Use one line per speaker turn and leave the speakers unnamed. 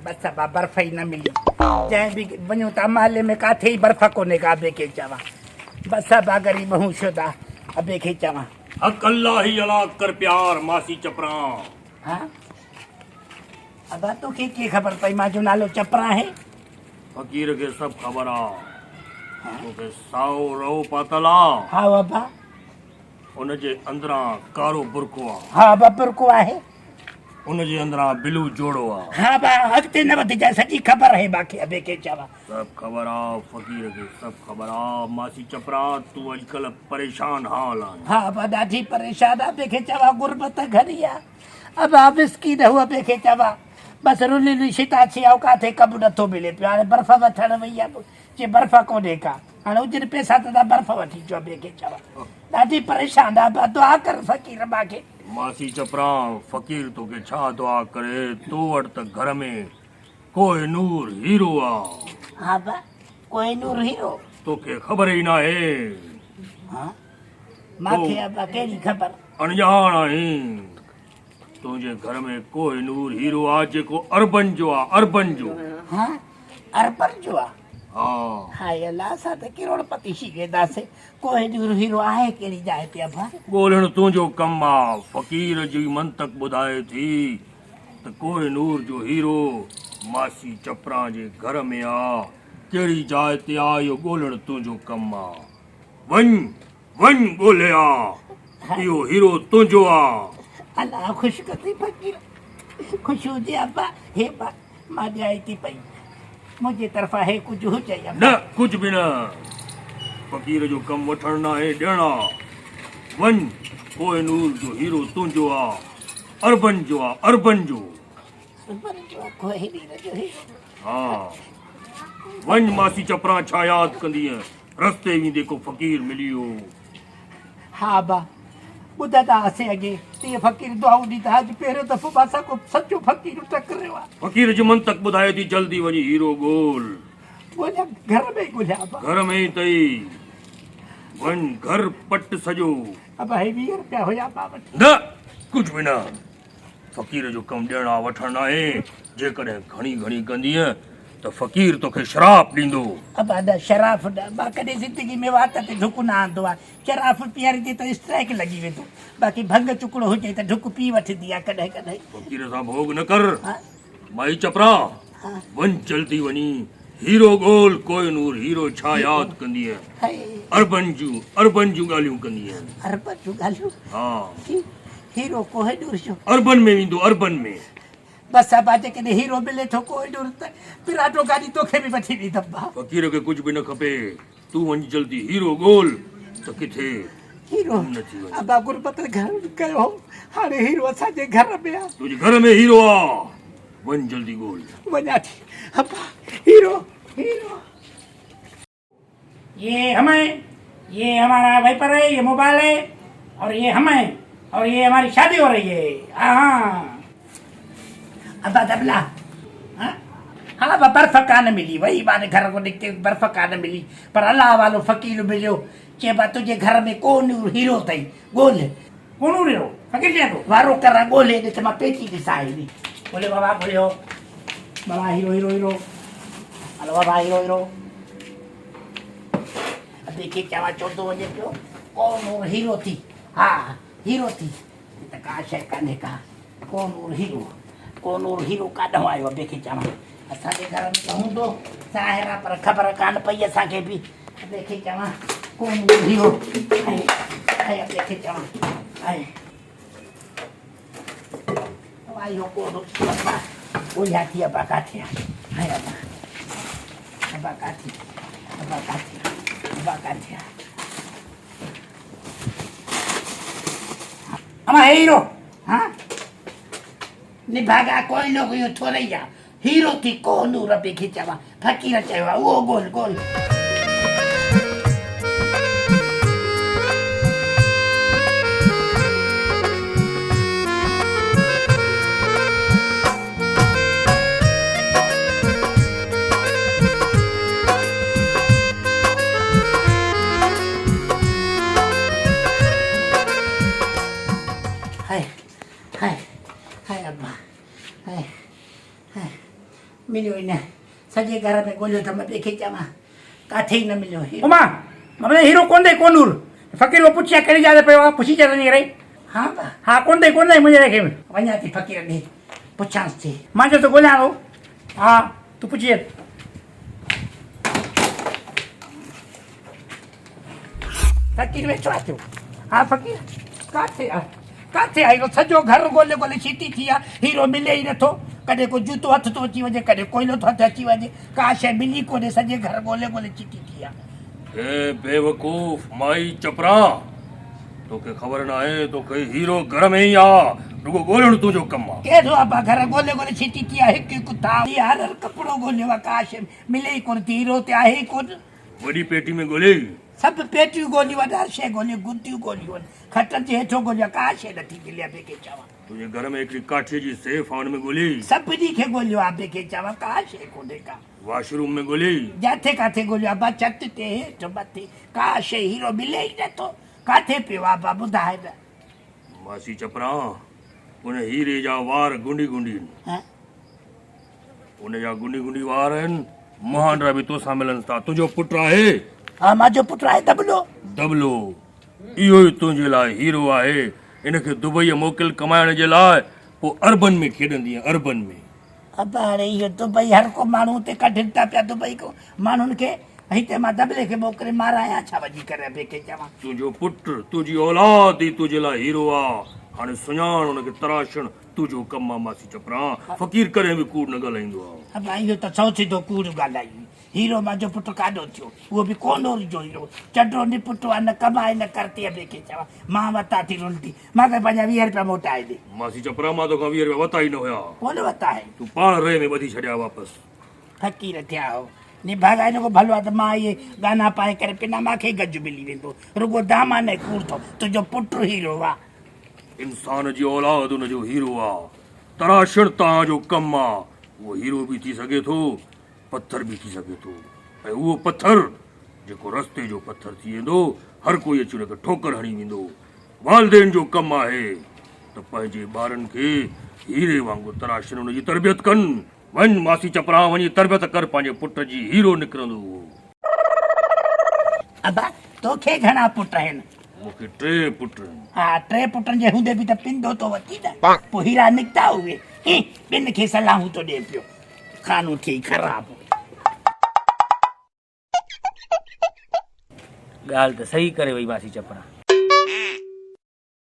बस अब बर्फ ही न मिली जैं भी वञूं था महले में काथे ही बर्फ कोन्हे का अबे खे चवां बस अब ग़रीब हूं शुदा अबे खे चवां
हक अल्लाह ही अला कर प्यार मासी चपरा।
हाँ अब तोखे के ख़बर पई मांजो नालो चपरा है
फकीर के सब खबर आ तोखे साओ रहो पातल आ
हाँ बाबा
उनजे अंदरां कारो बुरको आ
हाँ बाबर को आहे
उनजे अंदरां बिलू जोड़ो आ
हाँ बा अॻिते न वधी जाए सॼी ख़बर आहे मूंखे अबे खे चवां
सब खबर आ फकीर के सब खबर आ मासी चपरा तू अजकल परेशान हाल आ
हाँ बा ॾाढी परेशान आहे अबे खे चवां गुरबत घणी आहे अब आबिस्की न हुआ अबे खे चवां बसि रुली रुली शिता थी आहे काथे कमु नथो मिले पियो हाणे बर्फ़ वठणु वई आहे जे बर्फ़ कोन्हे का हाणे हुजनि पैसा त बर्फ़ वठी अचो अबे खे चवां ॾाढी परेशान आहे दुआ कर फ़क़ीर मूंखे
मासी चपरा फकीर तोखे छा दुआ करे तो वटि त घर में कोहिनूर हीरो आ
हाँ बा कोहिनूर हीरो
तोखे ख़बर ई नाहे
हाँ मूंखे अब कहिड़ी ख़बर
अनजान आहीं तुंहिंजे घर में कोहिनूर हीरो आ जेको अरबन जो आ अरबन जो
हाँ अरबन जो आहे
हा
हाय अल्लाह असां त करोड़पति थी वेंदासीं कोहिनूर हीरो आहे कहिड़ी जाइ ते अबा
ॻोल्हण तुंहिंजो कमु आ फ़क़ीर जी मंतक ॿुधाए थी त कोहिनूर जो हीरो मासी चपरा जे घर में आ कहिड़ी जाइ ते आ इहो ॻोल्हण तुंहिंजो कमु आ वञ वञ ॻोल्हे आ इहो हीरो तुंहिंजो आ
अल्लाह ख़ुशि कंदी फ़क़ीर ख़ुशि हुजे अबा हे बा मां ॼाए थी पई मुंहिंजे तरफ़ां हे कुझु हुजे या
न कुझु बि न फ़क़ीर जो कमु वठणु न आहे ॾियणु आहे वञ कोहिनूर जो हीरो तुंहिंजो आ अरबन जो आ अरबन जो
अरबन जो आहे कोहिनूर जो हीरो
हा वञ मासी चपरा छा यादि कंदीअ रस्ते वेंदे को फ़क़ीर मिली वियो
हा बा ॿुधंदा हुआसीं अॻे तीअं फ़क़ीर दुआऊं ॾींदा अॼु पहिरियों दफ़ो असां को सचो फ़क़ीर टकरियो आहे
फ़क़ीर जी मंतक ॿुधाए थी जल्दी वञी हीरो ॻोल्ह
ॻोल्हिया घर में ई ॻोल्हिया अबा
घर में ई अथई वञ घर पट सॼो
अबा हे 20 रुपया हुया बा वटि
न कुझु बि न फ़क़ीर जो कमु ॾियणु आहे वठणु आहे जेकॾहिं घणी घणी कंदीअ त फ़क़ीर तोखे शराब ॾींदो
अब न शराफ़ न मां कॾहिं ज़िंदगी में वात ते डुक न आंदो आहे शराफ़ पीआरींदी त स्ट्राइक लॻी वेंदो बाक़ी भंग चुकड़ो हुजे त डुक पी वठंदी आहे कॾहिं कॾहिं
फ़क़ीर सां भोग न कर
हा
माई चपरा
हा
वञ जल्दी वञी हीरो ॻोल्ह कोहिनूर हीरो छा यादि कंदीअ
हाय
अरबन जूं ॻाल्हियूं कंदीअ
अरबन जूं ॻाल्हियूं
हा
हीरो कोहिनूर जो
अरबन में वेंदो अरबन में
बसि अब जेकॾहिं हीरो मिले थो कोहिनूर त पिराटो गाॾी तोखे बि वठी ॾींदमि बा
फ़क़ीर खे कुझु बि न खपे तूं वञ जल्दी हीरो ॻोल्ह त किथे
हीरो
न थी वञे
अबा गुरबत घर कयो हाणे हीरो असांजे घर में आहे
तुंहिंजे घर में हीरो आ वञ जल्दी ॻोल्ह
वञा थी अबा हीरो हीरो ये हमें ये हमारा वाइपर है ये मोबाइल है और ये हमें और ये हमारी शादी हो रही है हाँ अबा दबला हाँ हाँ बर्फ कान मिली वही बाने घर को निकते बर्फ कान मिली पर अल्लाह वालो फ़क़ीर मिलियो के बा तुझे घर में कौन हीरो अथई ॻोल्ह कौन हीरो फ़क़ीर चए थो वारो कर ॻोल्हे ॾिस मां पेची ॾिसां हेॾी ॻोल्हे बाबा ॻोल्हियो बाबा हीरो हीरो हीरो हलो बाबा हीरो हीरो अबे खे चवां चवंदो वञे पियो कौन हीरो थी हा हीरो थी त का शइ कान्हे का कौन हीरो काॾों आयो अबे खे चवां असांजे घर में त हूंदो ज़ाहिर आहे पर ख़बर कान पई असांखे बि अबे खे चवां कौन हीरो ऐं अबे खे चवां ऐं इहो कोन ॻोल्हिया थी अबा काथे आहे ऐं अबा काथे आहे अमा हीरो हाँ निभागा कोई न हुयो थोड़े या हीरो थी कोहिनूर अबे खे चवां फ़क़ीर चयो आहे उहो ॻोल्ह हाय हाय हाय अब्बा हाय हाय मिलियो ई न सॼे घर में ॻोल्हियो त मां ॿिए खे चवां काथे ई न मिलियो उमा मतलब हीरो कोन अथई कोनूर फ़क़ीर वो पुछिया कहिड़ी जाइ ते पियो आहे पुछी अचां वञी करे हा कोन अथई मुंहिंजे रखे वञा थी फ़क़ीर ॾे पुछांसि थी मां चयो त ॻोल्हियां थो हा तूं पुछी अच फ़क़ीर वेठो आहे हा फ़क़ीर काथे आहे सॼो घर ॻोल्हे छीटी थी आहे हीरो मिले ई नथो कॾहिं को जूतो हथ थो अची वञे कॾहिं कोयलो थो हथ अची वञे का शइ मिली कोन्हे सॼे घर ॻोल्हे छीटी थी आहे
ए बेवकूफ़ माई चपरा तोखे ख़बर न आहे तोखे हीरो घर में ई आहे रुगो ॻोल्हण तुंहिंजो कमु आहे
केॾो आहे घर ॻोल्हे छीटी थी आहे हिकु हिकु था हर कपिड़ो ॻोल्हियो आहे का शइ मिले ई कोन थी हीरो ते आहे ई कोन
वॾी पेटी में ॻोल्हे
सभु पेटियूं ॻोल्हियूं आहिनि हर शइ ॻोल्हियूं गुंदियूं ॻोल्हियूं आहिनि खटनि जे हेठो ॻोल्हियो का शइ नथी मिले ॿिए खे चवां
तुंहिंजे घर में हिकिड़ी काठीअ जी सेफ आहे हुन में ॻोल्ही
सभिनी खे ॻोल्हियो आहे ॿिए खे चवां का शइ कोन्हे का
वॉशरूम में ॻोल्ही
जिथे काथे ॻोल्हियो आहे बा छत ते हेठि मथे का शइ हीरो मिले ई नथो काथे पियो आहे बा ॿुधाए न
मासी चपरा उन हीरे जा वार गुंडी गुंडी
हाँ?
उन जा गुंडी गुंडी वार आहिनि महांडा बि तोसां मिलनि था तुंहिंजो पुटु आहे
हा मुंहिंजो पुटु आहे
दबलो इहो ई तुंहिंजे लाइ हीरो आहे इनखे दुबई मोकिल कमाइण जे लाइ पोइ अर्बन में खेॾंदी अर्बन में
अब हाणे इहो दुबई हर को माण्हू हुते कढनि था पिया दुबई को माण्हुनि खे हिते मां दबले खे मोकिले मारायां छा वञी करे ॿिए खे चवां
तुंहिंजो पुटु तुंहिंजी औलाद ई तुंहिंजे लाइ हीरो आहे हाणे सुञाण हुनखे तराशण तुंहिंजो कमु आहे मासी चपरा फ़क़ीर करे बि कूड़ न ॻाल्हाईंदो आहे
अब इहो त सौ सिधो कूड़ ॻाल्हाई हीरो मुंहिंजो पुटु काॾो थियो उहो बि कोनोर जो हीरो चडो निपुटो आहे न कमाए न करती ॿिए खे चवां मां वरिता थी रुलती मां त पंहिंजा 20 रुपया मोटाए ॾे
मासी चपरा मां तोखां 20 रुपया वरिता ई न हुया
कोन वरिता आहे
तूं पाण रे में ॿधी छॾिया वापसि
फ़क़ीर थिया हो निभागा हिन को भलो आहे त मां इहे गाना पाए करे पिना मूंखे गज मिली वेंदो रुगो दामा न कूड़ थो तुंहिंजो पुटु हीरो आहे
इंसान जी औलाद हुनजो हीरो आहे तराशण तव्हांजो कमु आहे उहो हीरो बि थी सघे थो पत्थर बि थी सघे थो ऐं उहो पत्थर जेको रस्ते जो पत्थर थी वेंदो हर कोई अची हुनखे ठोकर हणी वेंदो वालदेन जो कमु आहे त पंहिंजे ॿारनि खे हीरे वांगुरु तराशण हुनजी तरबियत कनि वञ मासी चपरा वञी तरबियत कर पंहिंजे पुट जी हीरो निकिरंदो
अबा तोखे घणा पुट आहिनि
मूंखे 3 पुट
हा 3 पुटनि जे हूंदे बि त पिंदो तो वती न पोइ हीरा निकिता उहे ॿिनि खे सलाहूं थो ॾिए पियो खानो थी ख़राब
ॻाल्हि त सही करे वई मासी चपरा